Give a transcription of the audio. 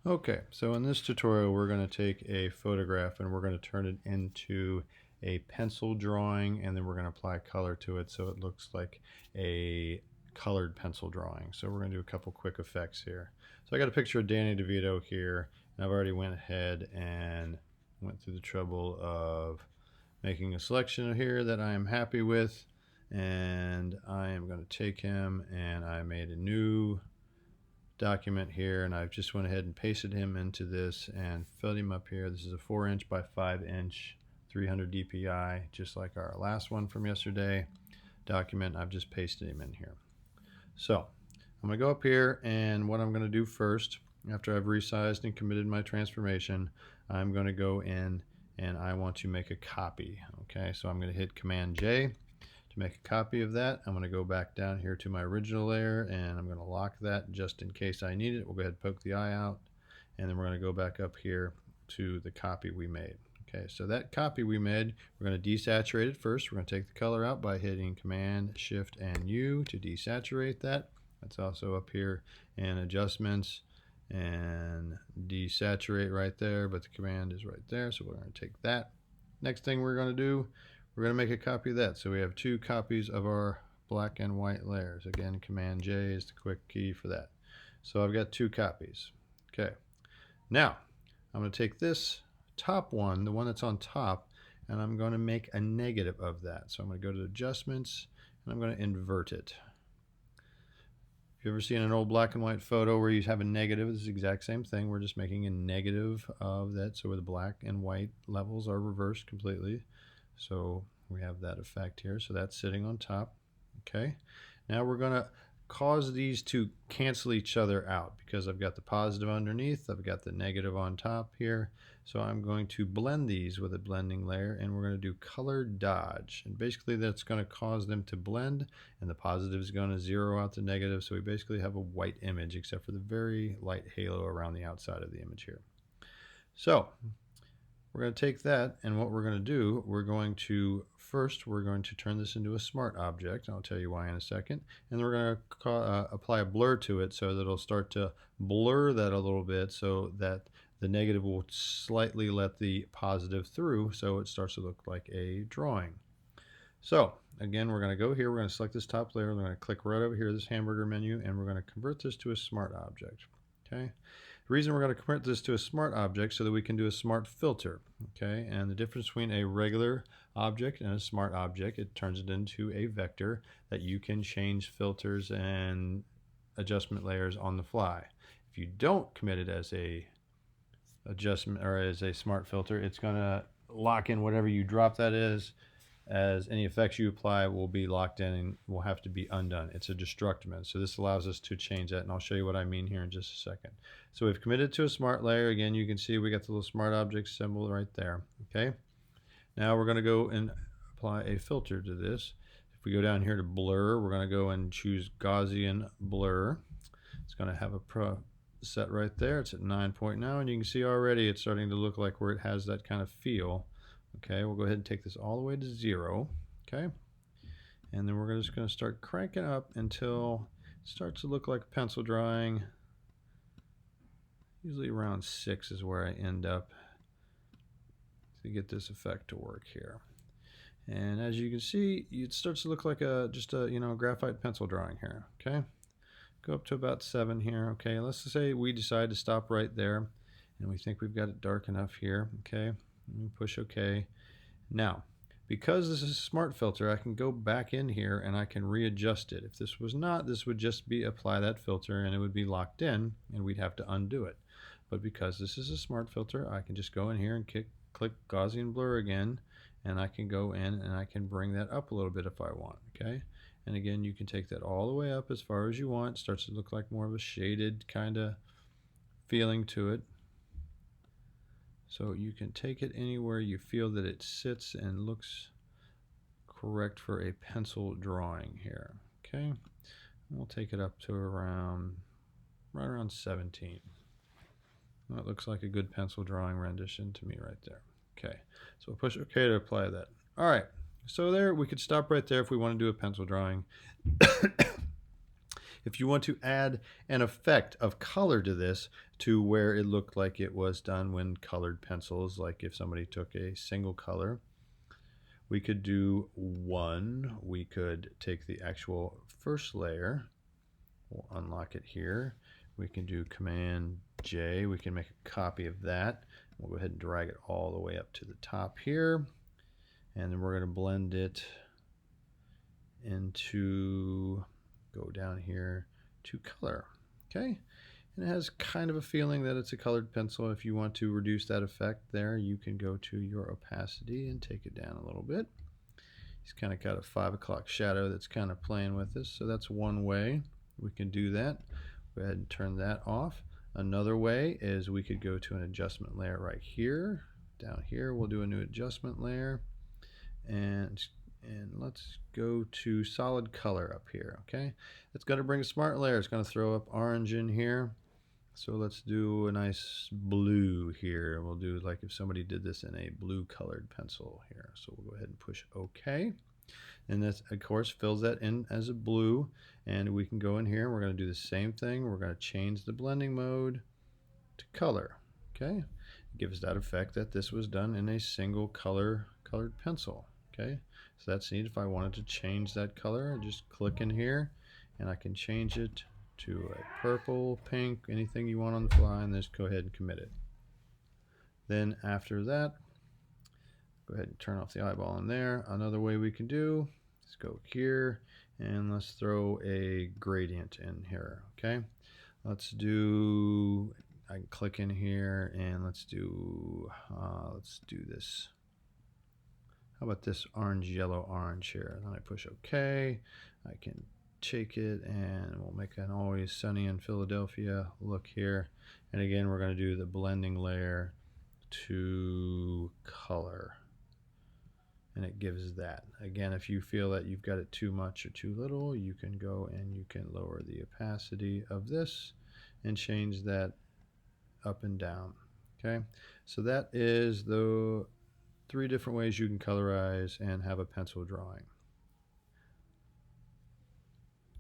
Okay, so in this tutorial we're going to take a photograph and we're going to turn it into a pencil drawing, and then we're going to apply color to it so it looks like a colored pencil drawing. So we're going to do a couple quick effects here. So I got a picture of Danny DeVito here, and I've already went ahead and went through the trouble of making a selection here that I am happy with, and I am going to take him and I made a new document here, and I've just went ahead and pasted him into this and filled him up here. This is a 4" by 5" 300 dpi, just like our last one from yesterday document. I've just pasted him in here. So I'm going to go up here, and what I'm going to do first, after I've resized and committed my transformation, I'm going to go in and I want to make a copy. Okay, so I'm going to hit Command J to make a copy of that. I'm going to go back down here to my original layer, and I'm going to lock that just in case I need it. We'll go ahead and poke the eye out, and then we're going to go back up here to the copy we made. Okay, so that copy we made, we're going to desaturate it first. We're going to take the color out by hitting Command Shift and U to desaturate that. That's also up here in adjustments and desaturate right there, but the command is right there, so we're going to take that. Next thing we're going to do, we're going to make a copy of that. So we have two copies of our black and white layers. Again, Command J is the quick key for that. So I've got two copies. Okay, now I'm going to take this top one, the one that's on top, and I'm going to make a negative of that. So I'm going to go to adjustments and I'm going to invert it. If you ever seen an old black and white photo where you have a negative, it's the exact same thing. We're just making a negative of that, so where the black and white levels are reversed completely. So we have that effect here. So that's sitting on top. Okay, now we're going to cause these to cancel each other out because I've got the positive underneath, I've got the negative on top here. So I'm going to blend these with a blending layer, and we're going to do color dodge, and basically that's going to cause them to blend, and the positive is going to zero out the negative, so we basically have a white image except for the very light halo around the outside of the image here. So we're going to take that, and what we're going to do, we're going to turn this into a smart object. I'll tell you why in a second. And then we're going to apply a blur to it so that it'll start to blur that a little bit so that the negative will slightly let the positive through, so it starts to look like a drawing. So again, we're going to go here, we're going to select this top layer, we're going to click right over here, this hamburger menu, and we're going to convert this to a smart object. Okay. The reason we're going to convert this to a smart object so that we can do a smart filter. Okay, and the difference between a regular object and a smart object, it turns it into a vector that you can change filters and adjustment layers on the fly. If you don't commit it as a adjustment or as a smart filter, it's going to lock in whatever you drop that is, as any effects you apply will be locked in and will have to be undone. It's a destructment. So this allows us to change that, and I'll show you what I mean here in just a second. So we've committed to a smart layer. Again, you can see we got the little smart object symbol right there. Okay. Now we're going to go and apply a filter to this. If we go down here to blur, we're going to go and choose Gaussian blur. It's going to have a set right there. It's at 9 now, and you can see already it's starting to look like where it has that kind of feel. Okay, we'll go ahead and take this all the way to 0. Okay, and then we're just going to start cranking up until it starts to look like a pencil drawing. Usually around 6 is where I end up to get this effect to work here. And as you can see, it starts to look like just a graphite pencil drawing here. Okay, go up to about 7 here. Okay, let's just say we decide to stop right there, and we think we've got it dark enough here. Okay, push OK. Now, because this is a smart filter, I can go back in here and I can readjust it. If this was not, this would just be apply that filter and it would be locked in, and we'd have to undo it. But because this is a smart filter, I can just go in here and click Gaussian blur again, and I can go in and I can bring that up a little bit if I want. Okay, and again, you can take that all the way up as far as you want. It starts to look like more of a shaded kind of feeling to it. So you can take it anywhere you feel that it sits and looks correct for a pencil drawing here. Okay, we'll take it up to right around 17. That looks like a good pencil drawing rendition to me right there. Okay, so we'll push OK to apply that. All right, so there we could stop right there if we want to do a pencil drawing. If you want to add an effect of color to this to where it looked like it was done when colored pencils, like if somebody took a single color, we could do one. We could take the actual first layer. We'll unlock it here. We can do Command J. We can make a copy of that. We'll go ahead and drag it all the way up to the top here. And then we're going to blend it into, go down here to color. Okay. And it has kind of a feeling that it's a colored pencil. If you want to reduce that effect there, you can go to your opacity and take it down a little bit. He's kind of got a 5 o'clock shadow that's kind of playing with this, so that's one way we can do that. Go ahead and turn that off. Another way is we could go to an adjustment layer right here. Down here we'll do a new adjustment layer, and let's go to solid color up here. Okay, it's going to bring a smart layer. It's going to throw up orange in here. So let's do a nice blue here. We'll do like if somebody did this in a blue colored pencil here. So we'll go ahead and push OK. And this, of course, fills that in as a blue. And we can go in here and we're going to do the same thing. We're going to change the blending mode to color. Okay, it gives that effect that this was done in a single colored pencil. Okay, so that's neat. If I wanted to change that color, I just click in here and I can change it to a purple, pink, anything you want on the fly, and just go ahead and commit it. Then after that, go ahead and turn off the eyeball in there. Another way we can do is go here and let's throw a gradient in here. Okay, let's do, I can click in here and let's do this. How about this orange, yellow, orange here? Then I push OK. I can take it and we'll make an Always Sunny in Philadelphia look here. And again, we're going to do the blending layer to color. And it gives that. Again, if you feel that you've got it too much or too little, you can go and you can lower the opacity of this and change that up and down. Okay, so that is the 3 different ways you can colorize and have a pencil drawing.